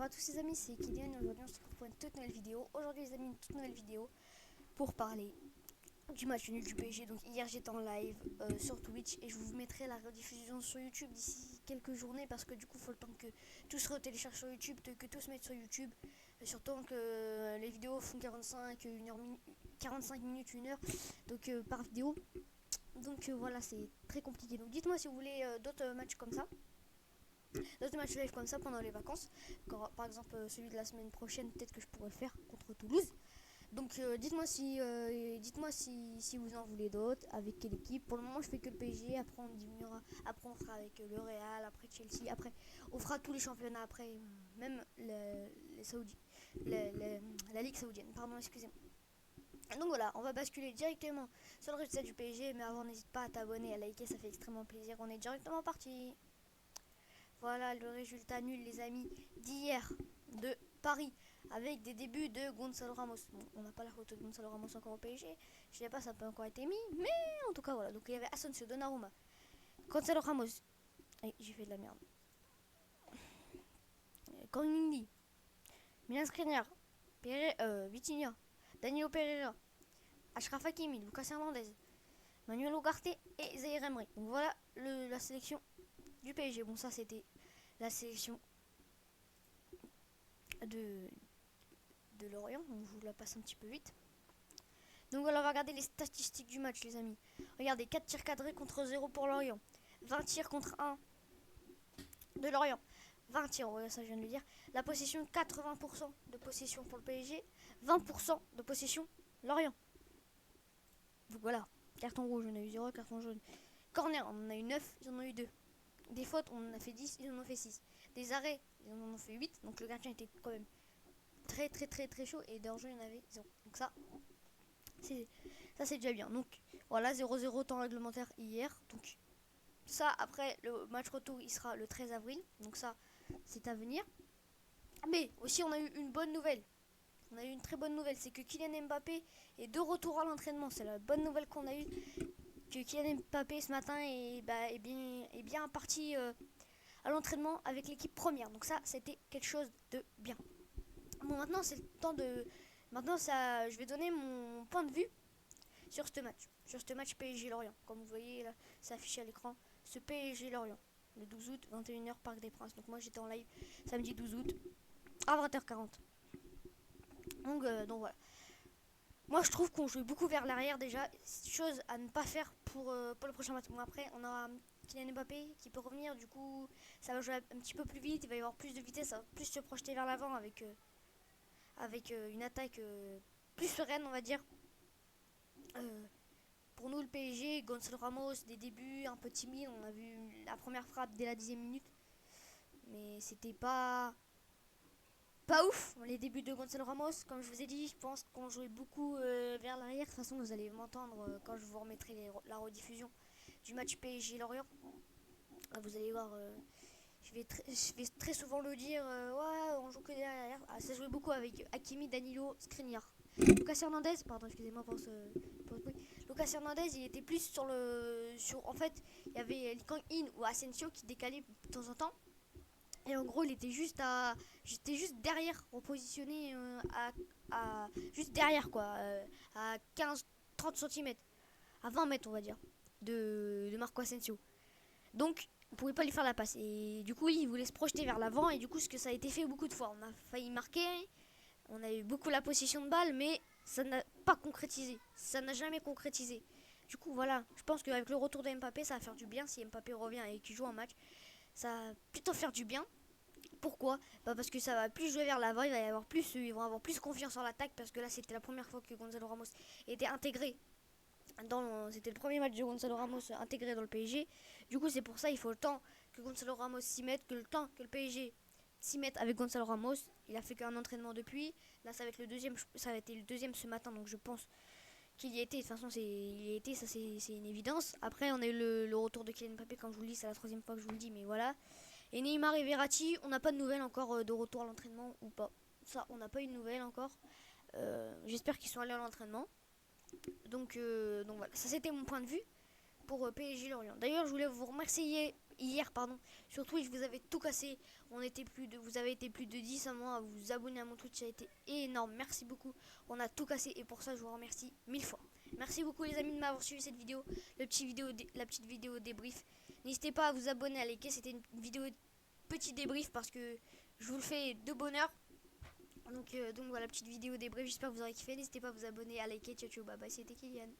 à tous les amis, c'est Kylian et aujourd'hui on se retrouve pour une toute nouvelle vidéo. Aujourd'hui les amis, une toute nouvelle vidéo pour parler du match nul du PSG. Donc hier j'étais en live sur Twitch et je vous mettrai la rediffusion sur YouTube d'ici quelques journées parce que du coup il faut le temps que tout se retélécharge sur YouTube, que tout se mette sur YouTube. Surtout que les vidéos font 45 minutes, 1 heure donc par vidéo. Donc voilà, c'est très compliqué. Donc dites-moi si vous voulez d'autres matchs comme ça. D'autres matchs live comme ça pendant les vacances. Quand, par exemple celui de la semaine prochaine, peut-être que je pourrais le faire contre Toulouse. Donc dites-moi si vous en voulez d'autres, avec quelle équipe. Pour le moment je fais que le PSG, après on diminuera, après on fera avec le Real, après Chelsea, après on fera tous les championnats, après même les Saoudiens, la Ligue saoudienne, pardon, excusez-moi. Donc voilà, on va basculer directement sur le résultat du PSG, mais avant n'hésite pas à t'abonner, à liker, ça fait extrêmement plaisir. On est directement parti. Voilà le résultat nul les amis d'hier de Paris avec des débuts de Gonzalo Ramos. Bon, on n'a pas la photo de Gonzalo Ramos encore au PSG. Je sais pas, ça n'a pas encore été mis, mais en tout cas voilà. Donc il y avait Asensio, Donnarumma, Gonzalo Ramos. J'ai fait de la merde. Kang Min-lee, Milan Skriniar, Vitinha, Danilo Pereira, Achraf Hakimi, Lucas Hernandez, Manuel Ugarte et Zaïre Emery. Donc voilà la sélection du PSG. Bon, ça c'était la sélection de Lorient, donc je vous la passe un petit peu vite. Donc voilà, on va regarder les statistiques du match les amis. Regardez, 4 tirs cadrés contre 0 pour Lorient, 20 tirs contre 1 de Lorient, 20 tirs, ouais, ça je viens de le dire. La possession, 80% de possession pour le PSG, 20% de possession Lorient. Donc voilà, carton rouge, on a eu 0, carton jaune. Corner, on en a eu 9, ils en ont eu 2. Des fautes, on en a fait 10, ils en ont fait 6. Des arrêts, ils en ont fait 8, donc le gardien était quand même très chaud et d'enjeu il y en avait 0. Donc ça c'est déjà bien. Donc voilà, 0-0 temps réglementaire hier. Donc ça, après le match retour il sera le 13 avril. Donc ça c'est à venir. Mais aussi on a eu une bonne nouvelle. On a eu une très bonne nouvelle, c'est que Kylian Mbappé est de retour à l'entraînement. C'est la bonne nouvelle qu'on a eue. Que Kylian Mbappé ce matin est bien parti à l'entraînement avec l'équipe première. Donc ça c'était quelque chose de bien. Bon, maintenant c'est le temps de... Maintenant ça, je vais donner mon point de vue sur ce match PSG Lorient. Comme vous voyez là, c'est affiché à l'écran, ce PSG Lorient, le 12 août, 21h, Parc des Princes. Donc moi j'étais en live samedi 12 août à 20h40. Donc voilà. Moi je trouve qu'on jouait beaucoup vers l'arrière déjà, chose à ne pas faire pour le prochain match. Bon, après on aura Kylian Mbappé qui peut revenir, du coup ça va jouer un petit peu plus vite, il va y avoir plus de vitesse, ça va plus se projeter vers l'avant avec une attaque plus sereine on va dire. Pour nous le PSG, Gonzalo Ramos des débuts un peu timide, on a vu la première frappe dès la 10e minute, mais c'était pas ouf les débuts de Gonzalo Ramos. Comme je vous ai dit, je pense qu'on jouait beaucoup vers l'arrière. De toute façon vous allez m'entendre quand je vous remettrai la rediffusion du match PSG Lorient. Vous allez voir, je vais très souvent le dire, ouais on joue que derrière. Ça jouait beaucoup avec Hakimi, Danilo, Skriniar. Lucas Hernandez, pardon, excusez-moi pour ce bruit. Lucas Hernandez, il était plus en fait, il y avait Kang In ou Asensio qui décalait de temps en temps. Et en gros, j'étais juste derrière, repositionné juste derrière quoi, à 15-30 cm, à 20 mètres on va dire, de Marco Asensio. Donc, on pouvait pas lui faire la passe. Et du coup, il voulait se projeter vers l'avant. Et du coup, ce que ça a été fait beaucoup de fois. On a failli marquer. On a eu beaucoup la possession de balle, mais ça n'a pas concrétisé. Ça n'a jamais concrétisé. Du coup, voilà. Je pense qu'avec le retour de Mbappé, ça va faire du bien. Si Mbappé revient et qu'il joue un match, ça va plutôt faire du bien. Pourquoi ? Parce que ça va plus jouer vers l'avant. Ils vont avoir plus confiance en l'attaque. Parce que là, c'était la première fois que Gonzalo Ramos était intégré. C'était le premier match de Gonzalo Ramos intégré dans le PSG. Du coup, c'est pour ça il faut le temps que Gonzalo Ramos s'y mette, que le temps que le PSG s'y mette avec Gonzalo Ramos. Il a fait qu'un entraînement depuis. Là, ça va être le deuxième. Ça va être le deuxième ce matin, donc je pense qu'il y était. De toute façon, il y était, ça c'est une évidence. Après, on a eu le retour de Kylian Mbappé, comme je vous le dis, c'est la troisième fois que je vous le dis, mais voilà. Et Neymar et Verratti, on n'a pas de nouvelles encore de retour à l'entraînement ou pas. Ça, on n'a pas eu de nouvelles encore. J'espère qu'ils sont allés à l'entraînement. Donc voilà, ça c'était mon point de vue pour PSG Lorient. D'ailleurs, je voulais vous remercier hier pardon, sur Twitch, vous avez tout cassé. Vous avez été plus de 10 à moi à vous abonner à mon Twitch, ça a été énorme. Merci beaucoup. On a tout cassé et pour ça je vous remercie 1000 fois. Merci beaucoup les amis de m'avoir suivi cette vidéo, la petite vidéo débrief. N'hésitez pas à vous abonner, à liker. C'était une vidéo petit débrief parce que je vous le fais de bonheur. Donc voilà, petite vidéo débrief. J'espère que vous aurez kiffé. N'hésitez pas à vous abonner, à liker. Ciao ciao, bye bye. C'était Kylian.